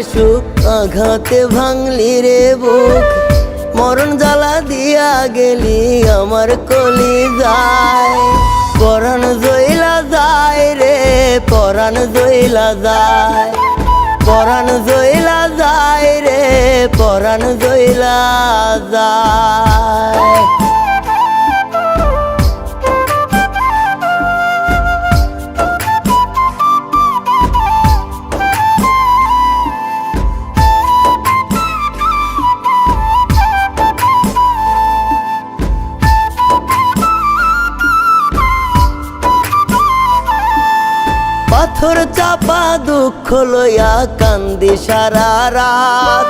সুখ আঘাতে ভাঙলি রে বুক মরণ জ্বালা দিয়া গেলি আমার কলি যায় পরাণ জইলা যায় রে পরাণ জইলা যায় পরাণ জইলা যায় রে পরাণ জইলা যায় পাথর চাপা দুঃখ লইয়া কান্দি সারা রাত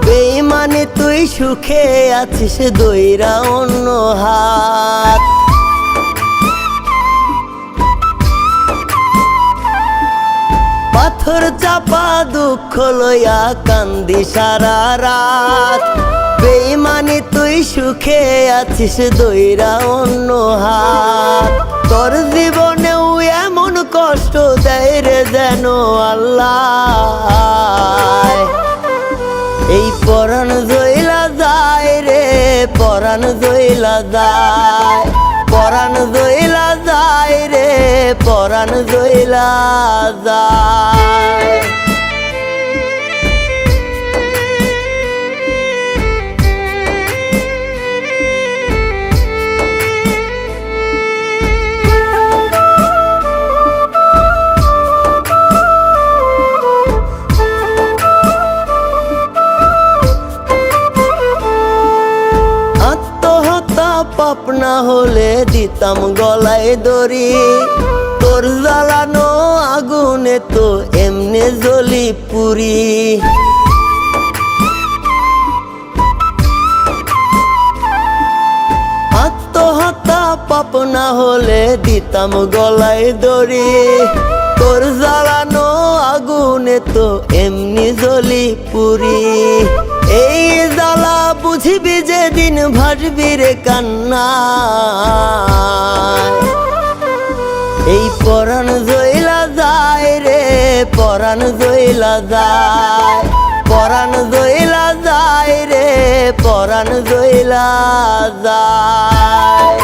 বেঈমানি তুই সুখে আছিস দইরা অন্য হাত পাথর চাপা দুঃখ লইয়া কান্দি সারা রাত বেঈমানি তুই সুখে আছিস দইরা অন্য হাত তোর জীবনেও এমন কষ্ট দেয় রে যেন আল্লাহ এই পরাণ জইলা যায় রে পরাণ জইলা যায় পরাণ জইলা যায় রে পরাণ জইলা যায় পাপ না হলে দিতাম গলায় দড়ি তোর জ্বালানো আগুনে তো এমনি জ্বলি পুরি আত্মহত্যা পাপ না হলে দিতাম গলায় দড়ি তোর জ্বালানো আগুনে তো এমনি জ্বলি পুরি এই জ্বালা বুঝবি যেদিন ভাসবি রে কান্না এই পরাণ জইলা যায় রে পরাণ জইলা যায় পরাণ জইলা যায় রে পরাণ জইলা যায়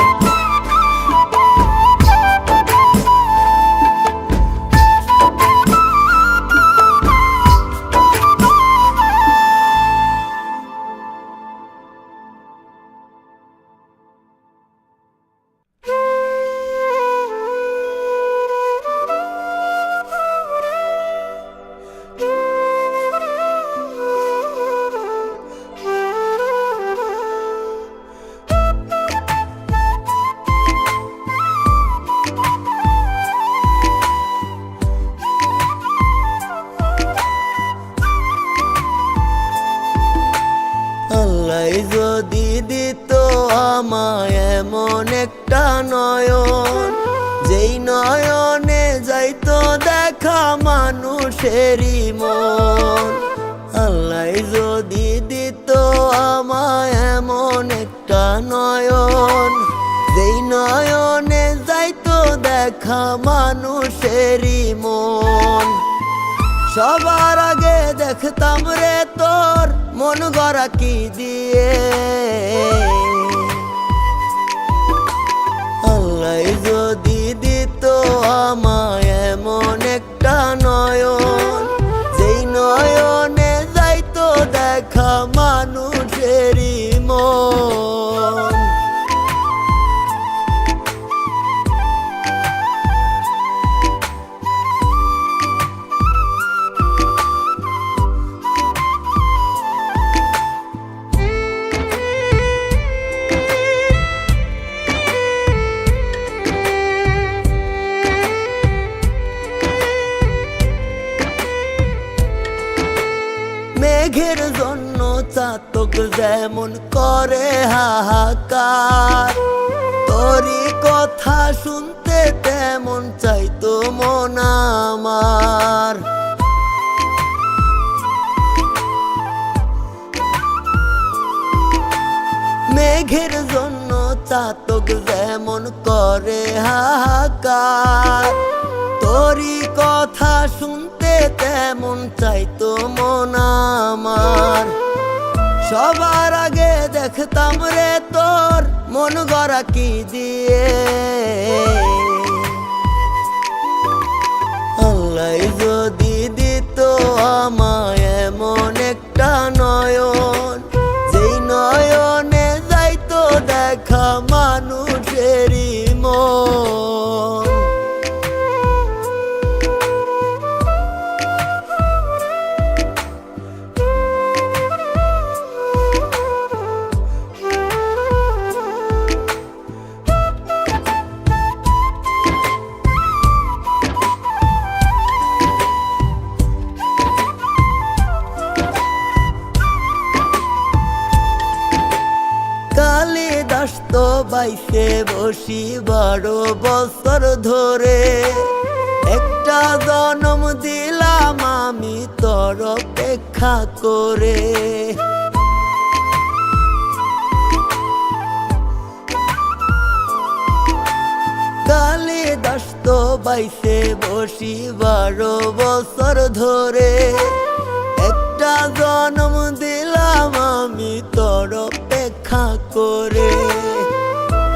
যদি দিত আমায় এমন একটা নয়ন যেই নয়নে যাইতো দেখা মানুষেরই মন আল্লাহ যদি দিত আমায় এমন একটা নয়ন যেই নয়নে যাইতো দেখা মানুষেরই মন সবার আগে দেখতাম রে তোর মন গড়া কি দিয়ে আল্লাহ যদি দিত আমায় এমন একটা নয়ন যেই নয়নে যাইতো দেখা মানুষেরই মন মেঘের জন্য চাতক যেমন করে হাহাকার তোরই কথা শুনতে তেমন চাইতো মন আমার মেঘের জন্য চাতক যেমন করে হাহাকার তোরই কথা শুনতে লাগে তেমন চাইতো মন আমার। সবার আগে দেখতাম রে তোর মন গড়া কি দিয়ে। আল্লাহ যদি দিত আমায় এমন একটা নয়ন, যেই নয়নে যাইতো দেখা মানুষেরই মন। কালিদাস তো বাইসে বসি 12 বছর ধরে, একটা জনম দিলাম আমি তোর অপেক্ষা করে। কালিদাস তো বাইসে বসি 12 বছর ধরে, একটা জনম দিলাম আমি তোর অপেক্ষা করে।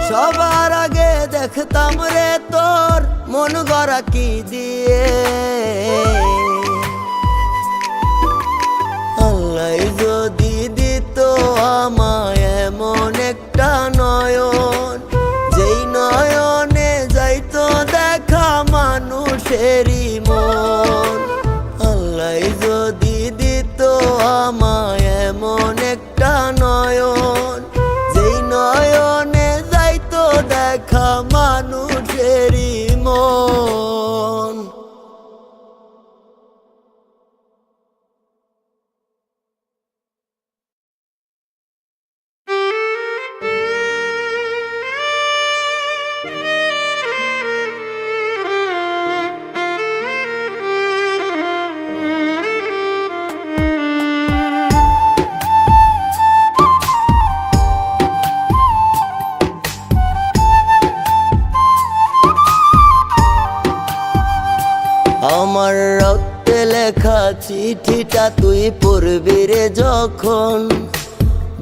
সবার আগে দেখতাম রে তোর মন গড়া কি দিয়ে। আল্লাহ যদি দিত আমায় এমন একটা নয়ন, যেই নয়নে যাইতো দেখা মানুষেরই মন। আল্লাহ যদি দিত আমায় এমন একটা নয়ন, যেই নয়নে যাইতো দেখা মানুষেরই মন। আমার রক্তে লেখা চিঠিটা তুই পড়বি রে যখন,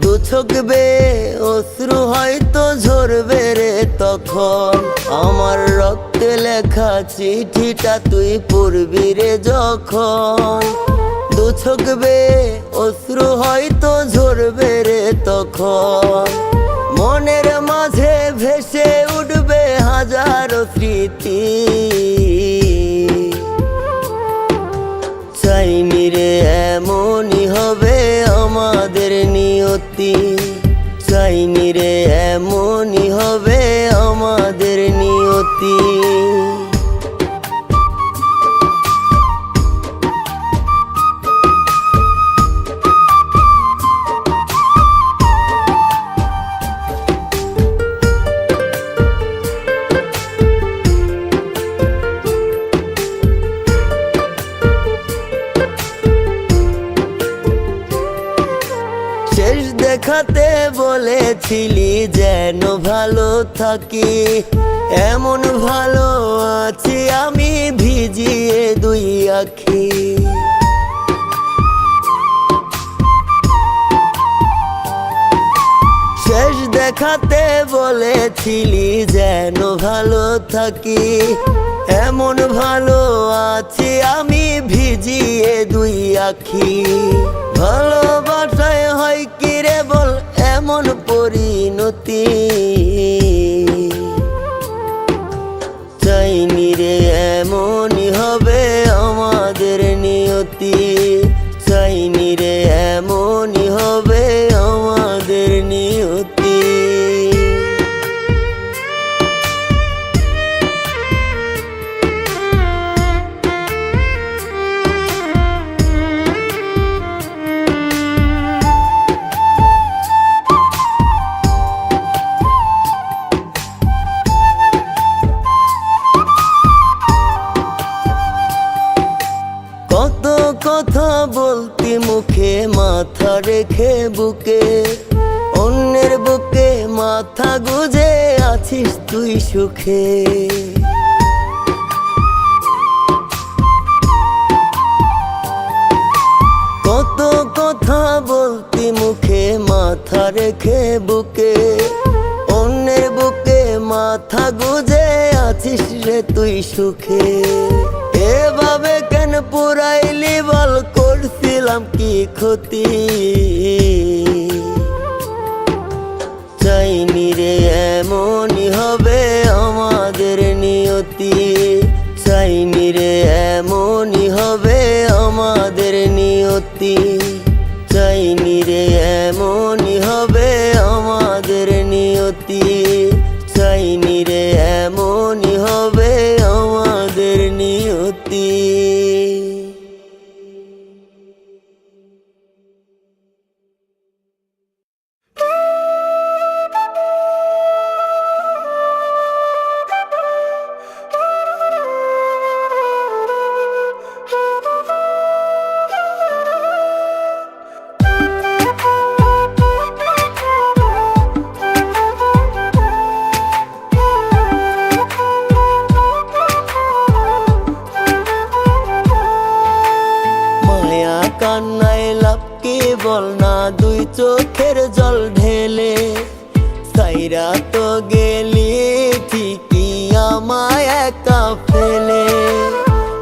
দু চোখ বেয়ে অশ্রু হয়তো ঝরবে রে তখন। আমার রক্তে লেখা চিঠিটা তুই পড়বি রে যখন, দু চোখ বেয়ে অশ্রু হয়তো ঝরবে রে তখন। মনের মাঝে ভেসে উঠবে হাজারো স্মৃতি, চাইনি রে এমনই হবে আমাদের নিয়তি। চাইনি রে এমনই হবে আমাদের নিয়তি। দেখাতে বলেছিলি যেন ভালো থাকি, এমন ভালো আছি আমি ভিজিয়ে দুই আখি। শেষ দেখাতে বলেছিলি যেন ভালো থাকি, এমন ভালো আছি আমি ভিজিয়ে দুই আখি। ভালোবাসায় হয় কি রে বল এমন পরিণতি, চাইনি রে এমনই হবে আমাদের নিয়তি। চাইনি রে এমনই হবে আমাদের নিয়তি। কথা বলতি মুখে মাথা রেখে বুকে, অন্যের বুকে মাথা গুজে আছিস তুই সুখে। রেখে বুকে, অন্যের বুকে মাথা গুজে আছিস রে তুই সুখে। এভাবে কেন পুরাইলি বল, করছিলাম কি ক্ষতি? চাইনি রে এমনই হবে আমাদের নিয়তি, চাইনি রে এমনই হবে আমাদের নিয়তি, চাইনি রে এমনই হবে আমাদের নিয়তি, চাইনি রে এমনই হবে আমাদের নিয়তি। কান্নায় লাভ কি বল না, দুই চোখের জল ঢেলে, সাইরা তো গেলি ঠিকই আমায় একা ফেলে।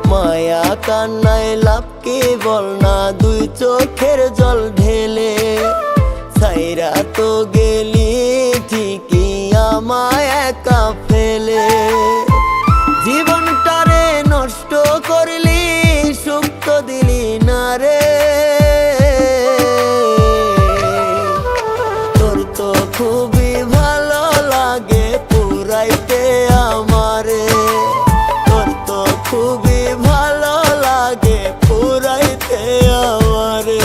মায়া কান্নায় লাভ কি বল না, দুই চোখের জল ঢেলে, সাইরা তো গেলি ঠিকই আমায় একা ফেলে। জীবনটারে নষ্ট করলি, সুখ তো দিলি না রে। তোর তো খুবই ভালো লাগে পুরাইতে আমারে, তোর তো খুবই ভালো লাগে পুরাইতে আমারে।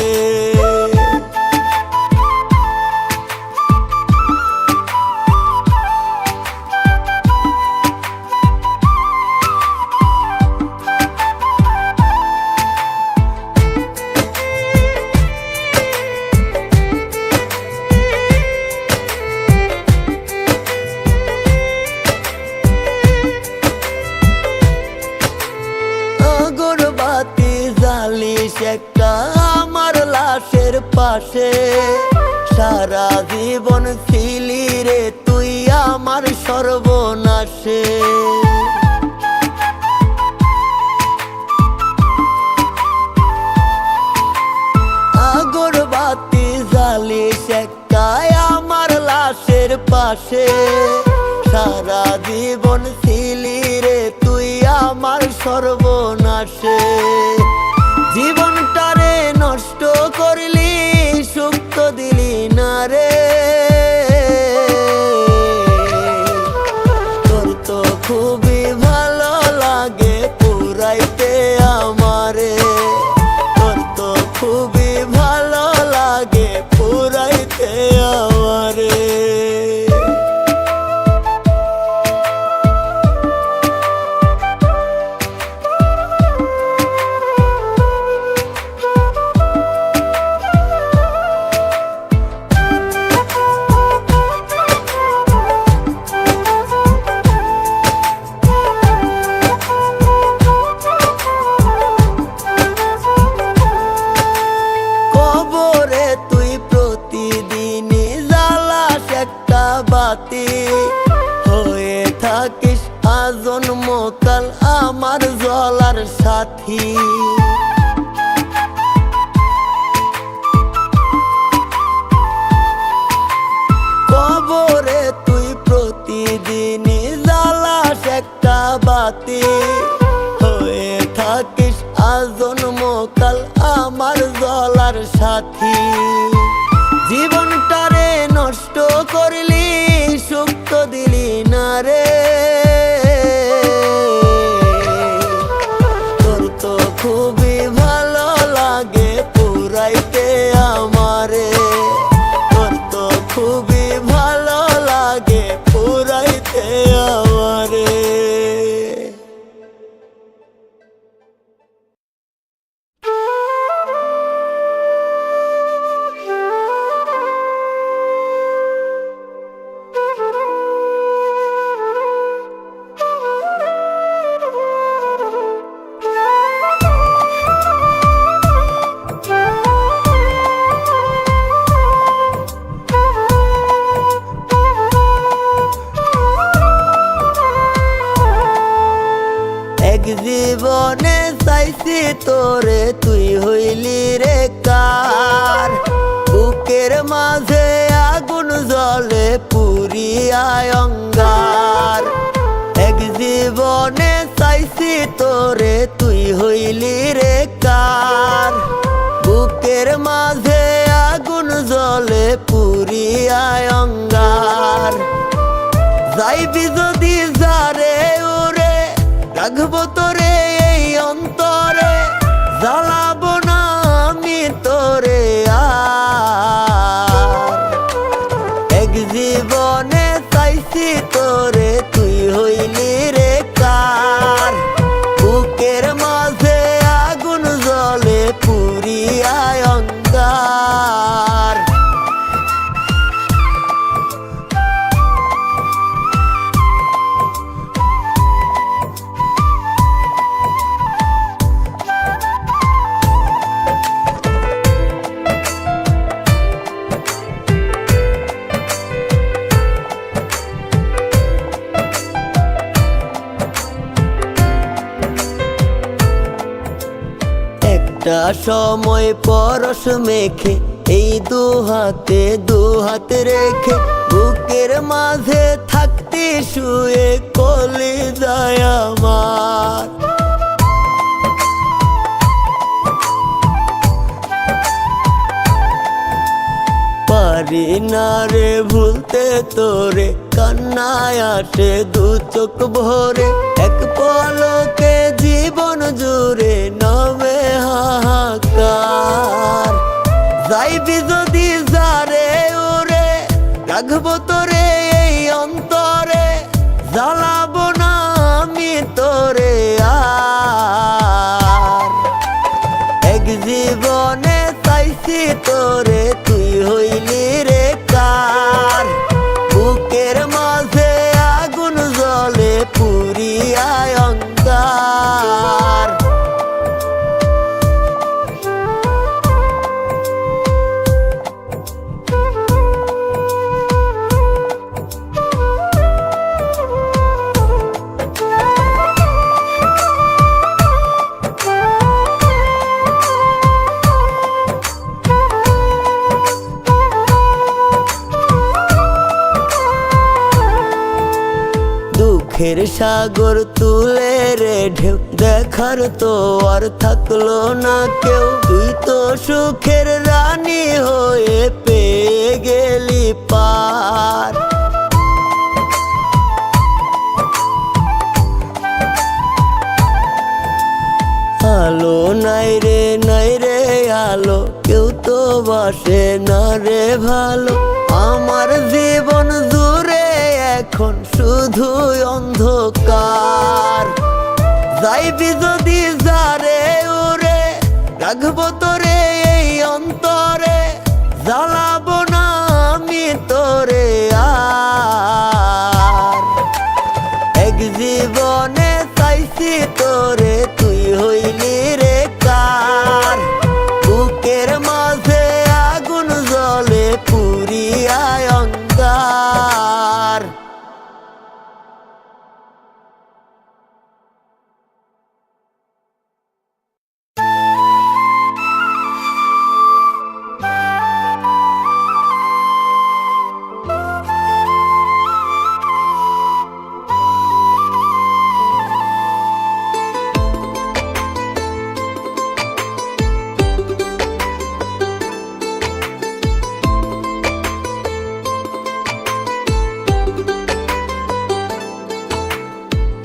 আগরবাতি জ্বালিস একটা আমার লাশের পাশে, সারা জীবন ছিলি রে তুই আমার সর্বনাশে। আগরবাতি জ্বালিস একটা আমার লাশের পাশে, সারা জীবন ছিলি রে তুই আমার সর্বনাশে। জীবনটারে নষ্ট করলি, সুখ তো দিলি না রে। তোর তো খুবই ভালো লাগে পুরাইতে আমারে, তোর তো খুবই ভালো লাগে পুরাইতে আমারে। হয়ে থাকিস আজন্মকাল আমার জ্বলার সাথী। কবরে তুই প্রতিদিনই জ্বালাস একটা বাতি, হয়ে থাকিস আজন্মকাল আমার জ্বলার সাথী। জীবনটারে নষ্ট করলি, সুখ তো দিলি না রে। তোর তো খুবই ভালো লাগে পুরাইতে আমারে, তোর তো খুবই ভালো লাগে পুরাইতে আমারে। জীবনে চাইছি তোরে, তুই হইলি রে কার। বুকের মাঝে আগুন জ্বলে পুরিয়ায় অঙ্গার। এক জীবনে চাইছি তোরে, তুই হইলি রে কার। বুকের মাঝে আগুন জ্বলে পুরিয়ায় অঙ্গার। যাইবি যদি যারে ওরে, রাখবো তোরে এই অন্তরে, জ্বালাবো না আমি তোরে আর। এক জীবনে চাইছি তোরে, তুই হইলি রে কার। বুকের মাঝে আগুন জ্বলে পুরিয়ায় অঙ্গার। একটা সময় পরশ মেখে এই দু হাত রেখে, বুকের মাঝে থাকতে শুয়ে কলিজায় আমার। পারি না রে ভুলতে তোরে, কান্নায় আসে দু চোখ ভরে। এক পলকে জীবন জুড়ে নামে হাহাকার। যাইবি যদি যারে ওরে, রাখবো তোরে এই অন্তরে, জ্বালাবো না আমি তোরে আর। এক জীবনে চাইছি তোরে, তুই হইলি রে কার। বুকের মাঝে আগুন জ্বলে পুরিয়ায় অঙ্গার। দুঃখের সাগর তুলে রে ঢেউ, দেখার তো আর থাকলো না কেউ। তুই তো সুখের রানী হয়ে পেয়ে গেলি পার। আলো নাই রে আলো, কেউ তো বাসে না রে ভালো। আমার জীবন জুড়ে এখন শুধু অন্ধকার। যাইবি যদি যারে ওরে, রাখবো তোরে এই অন্তরে, জ্বালাবো না আমি তোরে আর। এক জীবনে চাইছি তোরে, তুই হইলি রে কার। বুকের মাঝে আগুন জ্বলে পুরিয়ায় অঙ্গার।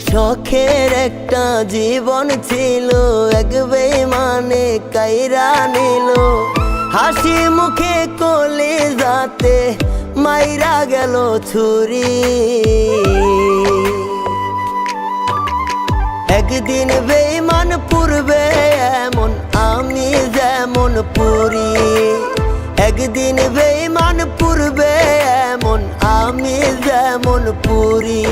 শখের একটা জীবন ছিল, এক বেঈমানে কাইরা নিল। হাসি মুখে কলিজাতে মাইরা গেল ছুরি। একদিন বেঈমান পূর্বে এমন আমি যেমন পুরি। একদিন বেঈমান পূর্বে এমন আমি যেমন পুরি।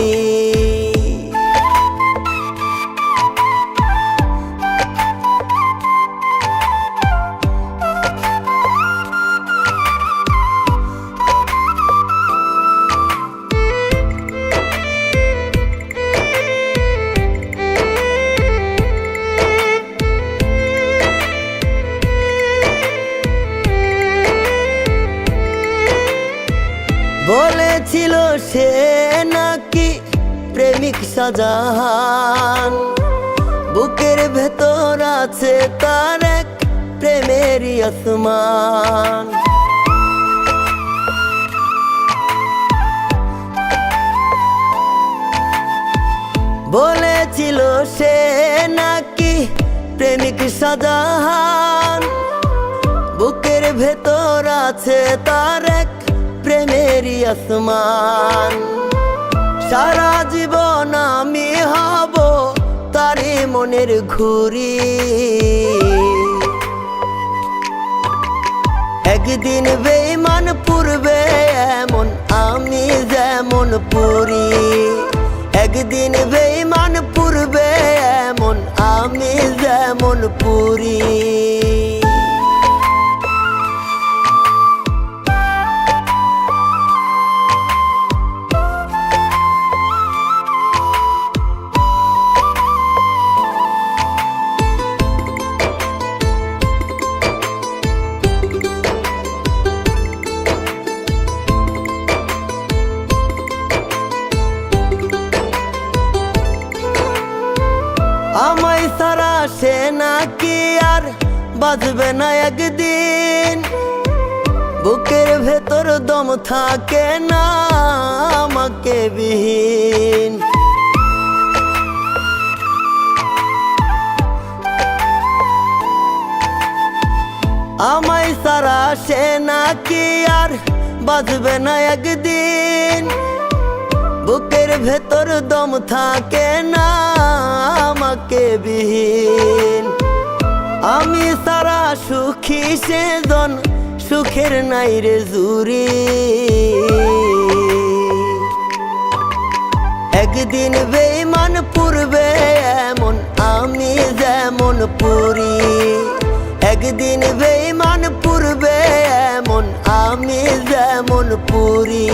সে নাকি প্রেমিক শাহজাহান, বুকের ভেতর আছে তার এক প্রেমেরই আসমান। বলেছিল সে নাকি প্রেমিক শাহজাহান, বুকের ভেতর আছে তার এক প্রেমেরই আসমান। সারা জীবন আমি হব তারই মনের ঘুরি, একদিন বেঈমান পুরবে এমন আমি যেমন পুরি, একদিন বেঈমান পুরবে এমন আমি যেমন পুরি। আমায় সারা সে নাকি আর বাজবে না একদিন, বুকের ভেতর দম থাকে না আমাকে বিহীন। আমায় সারা সে নাকি আর বাজবে না একদিন, বুকের ভেতর দম থাকে না আমাকে বিহীন। আমি সারা সুখী সেজন সুখের নাই রে জুরি, একদিন বেঈমান পুরবে এমন আমি যেমন পুরি, একদিন বেঈমান পুরবে এমন আমি যেমন পুরি।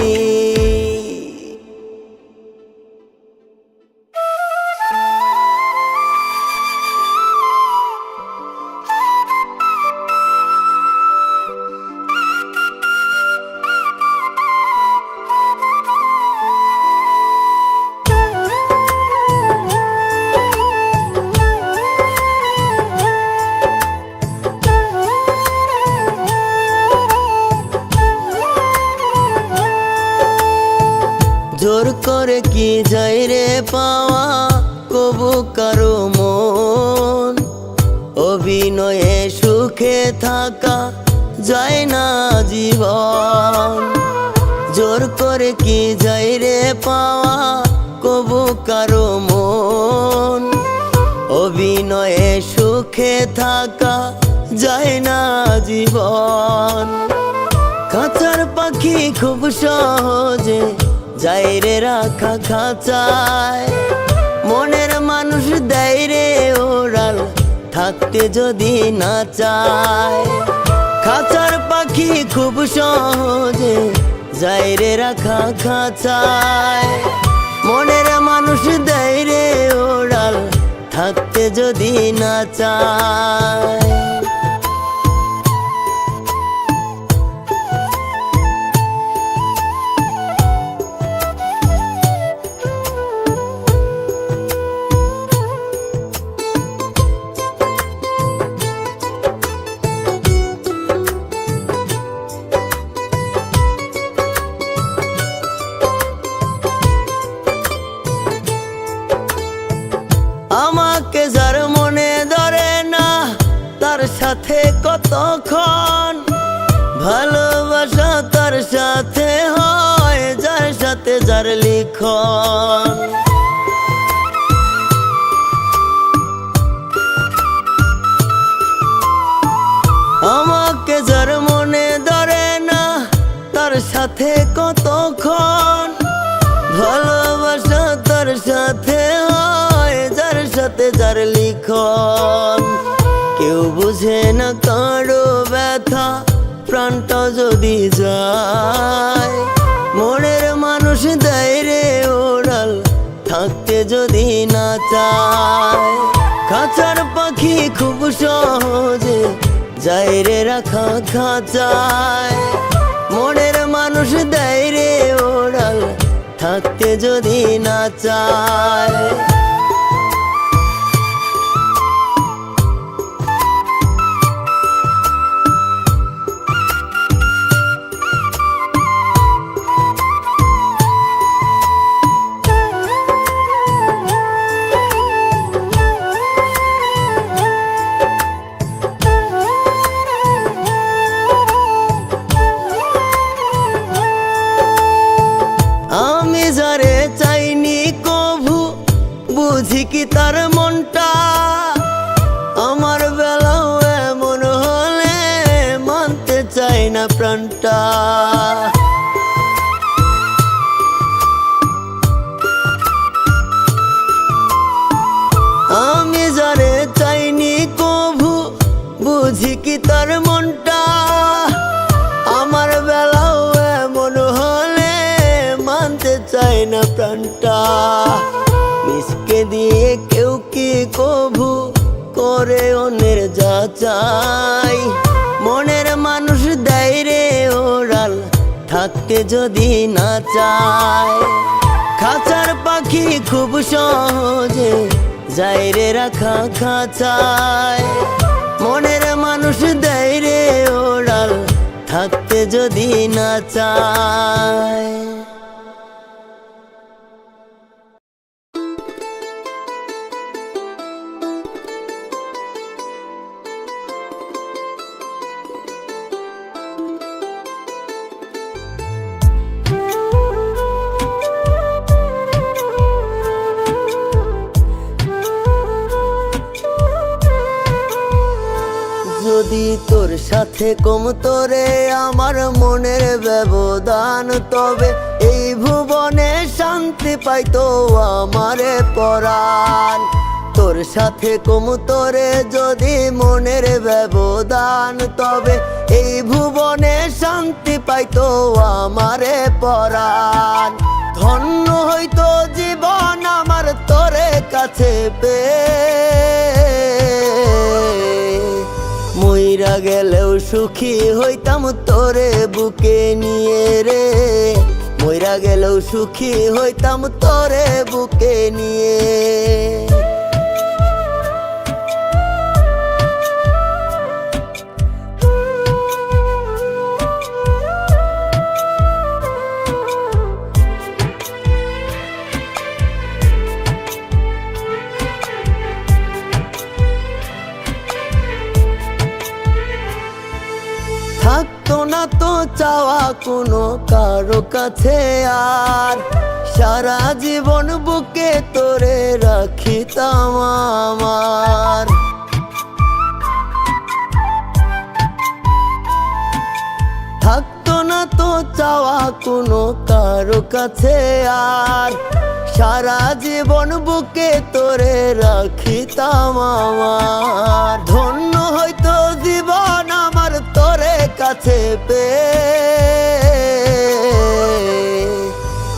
জোর করে কি যাই রে পাওয়া কবু কারো মন, অভিনয়ে সুখে থাকা যায় না জীবন। জোর করে কি যাই রে পাওয়া কবু কারো মন, অভিনয়ে সুখে থাকা যায় না জীবন। খাঁচার পাখি খুব সহজে যাই রে রাখা খাঁচায়, মনের মানুষ দেয় রে ওড়াল থাকতে যদি না চায়। খাঁচার পাখি খুব সহজে যাই রে রাখা খাঁচায়, মনের মানুষ দেয় রে ওড়াল থাকতে যদি না চায়। আমাকে যার মনে ধরে না তার সাথে কতক্ষণ, ভালোবাসা তার সাথে হয় যার সাথে যার লিখন। আমাকে যার মনে ধরে না তার সাথে কতক্ষণ, ভালোবাসা তার সাথে হয় যার সাথে যার লিখন। কেউ বুঝে না কারো ব্যথা প্রাণটা যদি যায়, মনের মানুষ দেয় রে ওড়াল থাকতে যদি না চায়। খাঁচার পাখি খুব সহজে যাই রে রাখা খাঁচায়, মনের মানুষ দেয় রে ওড়াল থাকতে যদি না চায়। আমি যারে চাইনি কভু বুঝি কি তার মনটা, আমার বেলাও এমন হলে মানতে চাই না প্রাণটা। আমি যারে চাইনি কভু বুঝি কি তার মনটা, আমার বেলাও এমন হলে মানতে চাই না প্রাণটা। মিসকে দিয়ে কেউ কি কভু করে অন্যের যা চাই, মনের মানুষ দেয় রে ওড়াল থাকতে যদি না চায়। খাঁচার পাখি খুব সহজে যায় রে রাখা খাঁচায়, মনের মানুষ দেয় রে ওড়াল থাকতে যদি না চায়। যদি তোর সাথে কমতো রে আমার মনের ব্যবধান, তবে এই ভুবনে শান্তি পাইতো আমারে পরাণ। তোর সাথে কমতো রে যদি মনের ব্যবধান, তবে এই ভুবনে শান্তি পাইতো আমারে পরাণ। ধন্য হইতো জীবন আমার তোরে কাছে পেয়ে, মইরা গেলেও সুখী হইতাম তোরে বুকে নিয়ে রে, মইরা গেলেও সুখী হইতাম তোরে বুকে নিয়ে। থাকতো না তো চাওয়া কোনো কারো কাছে আর, সারা জীবন বুকে তোরে রাখিতাম আমার। থাকতো না তো চাওয়া কোনো কারো কাছে আর, সারা জীবন বুকে তোরে রাখিতাম আমার। ধন্য হয়তো জীবন আমার তোরে কাছে পেয়ে,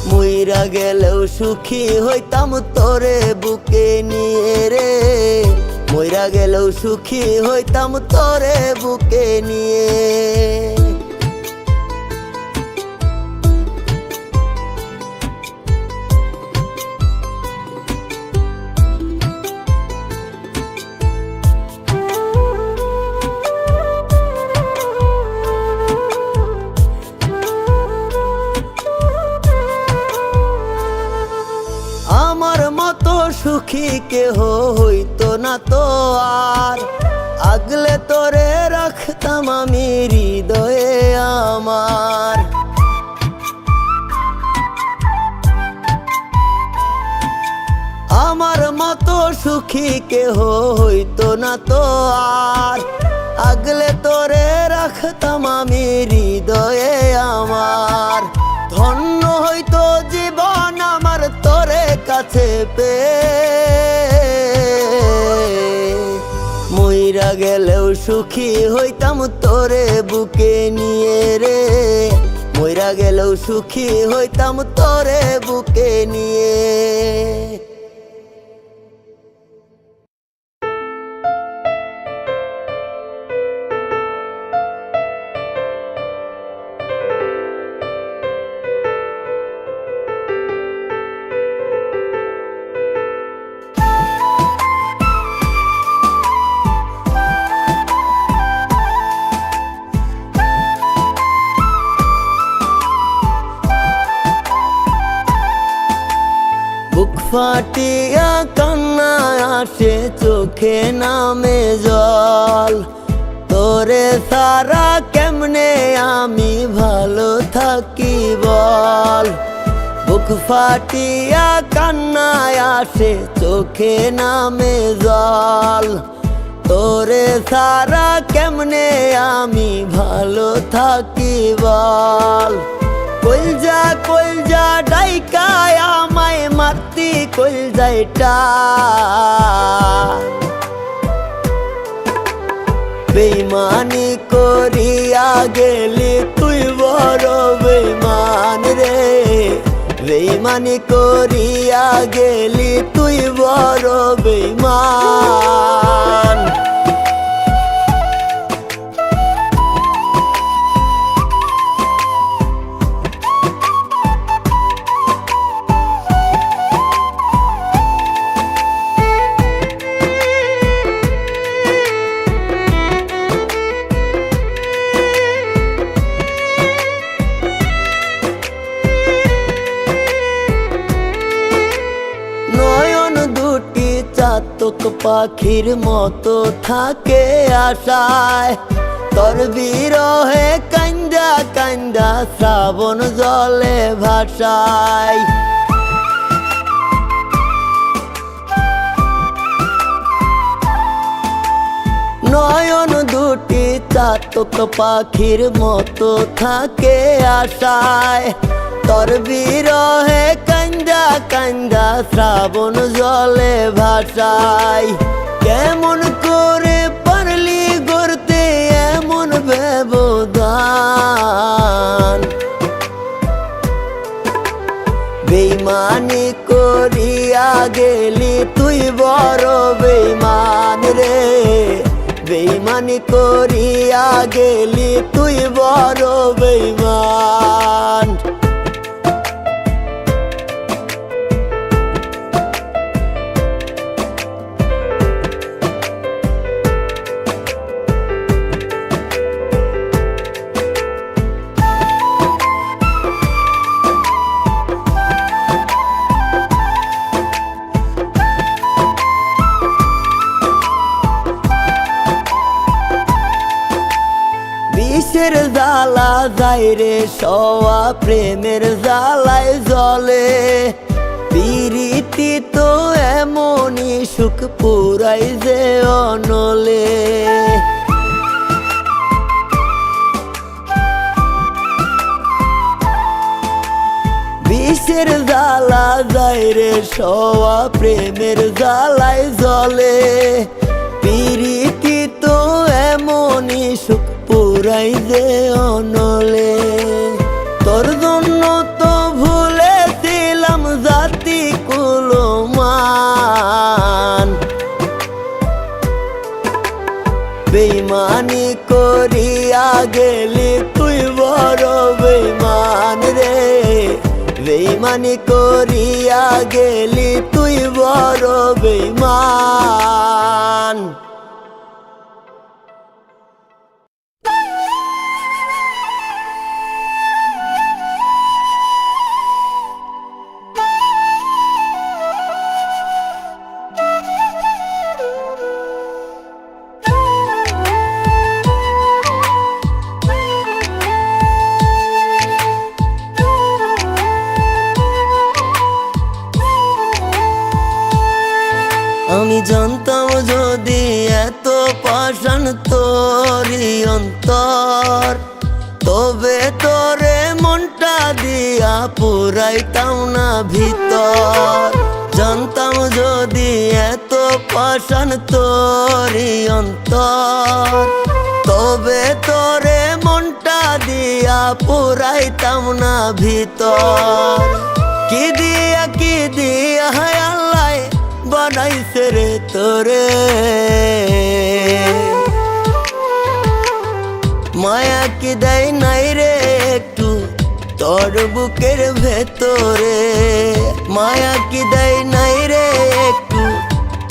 মইরা গেলেও সুখী হইতাম তোরে বুকে নিয়ে রে, মইরা গেলেও সুখী হইতাম তোরে বুকে নিয়ে। আমার মতো সুখী কেহ হইতো না তো আর, আগলে তোরে রাখতাম আমি হৃদয়ে আমার। আমার মতো সুখী কেহ হইতো না তো আর, আগলে তোরে রাখতাম আমি হৃদয়ে আমার। ধন্য হইতো জীবন আমার তোরে কাছে পেয়ে, মইরা গেলেও সুখী হইতাম তোরে বুকে নিয়ে রে, মইরা গেলেও সুখী হইতাম তোরে বুকে নিয়ে। ফাটিয়া কান্না আসে চোখে নামে জল তোরে সারা কেমনে আমি ভালো থাকি বল বুক ফাটিয়া কান্না আসে চোখে নামে জল তোরে সারা কেমনে আমি ভালো থাকি বল কলজা ডাইকায় আমায় মারতি কলজাইটা বেইমানি করিয়া গেলি তুই বড় বেইমান রে বেইমানি করিয়া গেলি তুই বড় বেইমান চাতক পাখির মতো থাকে আশায় তোর বিরহে কান্দা কান্দা শ্রাবণ জলে ভাসায় নয়ন দুটি চাতক পাখির মতো থাকে আশায় তোর বিরহে কান্দা কান্দা শ্রাবণ জলে ভাসায় কেমন করে পারলি গড়তে এমন ব্যবধান বেইমানি করিয়া গেলি তুই বড় বেইমান রে বেইমানি করিয়া গেলি তুই বড় বেইমান বিষের জ্বালা যায় রে সওয়া প্রেমের জ্বালায় জ্বলে পিরিতি তো এমনই সুখ পুরাই যে অনলে বিষের জ্বালা যায় রে সওয়া প্রেমের জ্বালায় জ্বলে পিরিতি তো এমনই সুখ পুরাই যে অনলে তোর জন্য তো ভুলেছিলাম জাতি কুলমান বেইমানি করিয়া গেলি তুই বড় বেইমান রে বেইমানি করিয়া গেলি তুই বড় বেইমান আমি জানতাম যদি এত পাষাণ তোরই অন্তর তবে তোরে মনটা দিয়া পুরাইতাম না ভিতর জানতাম যদি এত পাষাণ তোরই অন্তর তবে তোরে মনটা দিয়া পুরাইতাম না ভিতর কি দিয়া হায় আল্লাহ বানাইছে রে তোরে মায়া কি দেয় নাই রে একটু তোর বুকের ভেতরে মায়া কি দেয় নাই রে একটু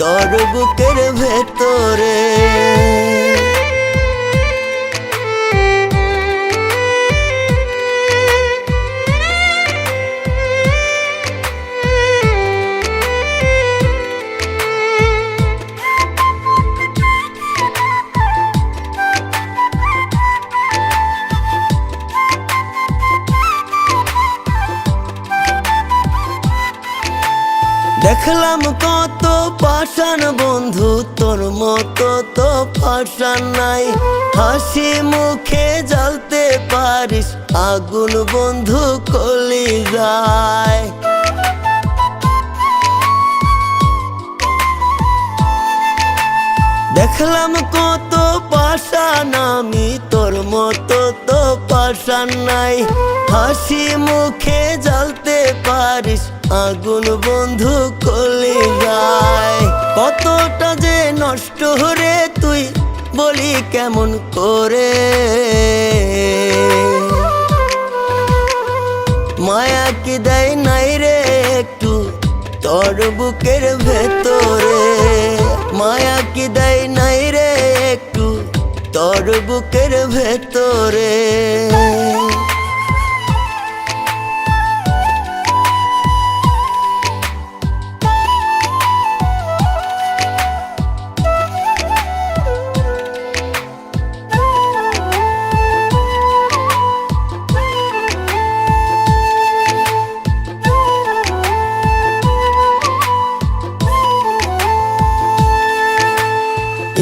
তোর বুকের ভেতরে দেখলাম কত পাষাণ বন্ধু, তোর মতো তো পাষাণ নাই। হাসি মুখে জ্বালতে পারিস আগুন বন্ধু কলিজায়। দেখলাম কত পাষাণ আমি, তোর মতো তো পাষাণ নাই। হাসি মুখে জ্বালতে পারিস আগুন বন্ধু কলিজায়। কতটা যে নষ্ট রে তুই বলি কেমন করে, মায়া কি দেয় নাই রে একটু তোর বুকের ভেতরে। মায়া কি দেয় নাই রে একটু তোর বুকের ভেতরে।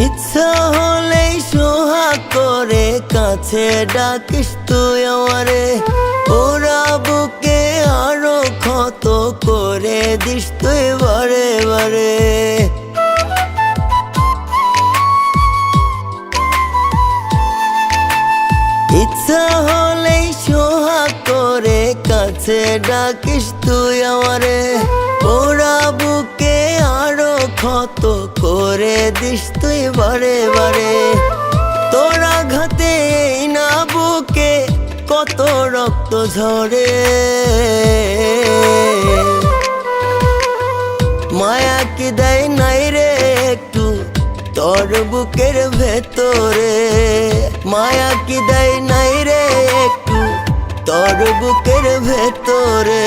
ইচ্ছা হলেই সোহাগ করে কাছে ডাকিস তুই আমারে। ওরা বুকে আরো ক্ষত করে দিস তুই বারে বারে। ইচ্ছা হলেই সোহাগ করে কাছে ডাকিস তুই আমারে। ওরা বুকে আরো ক্ষত করে দিস তুই বারে বারে। তোর আঘাতে না বুকে কত রক্ত ঝরে, মায়া কি দেয় নাই রে একটু তোর বুকের ভেতরে। মায়া কি দেয় নাই রে একটু তোর বুকের ভেতরে।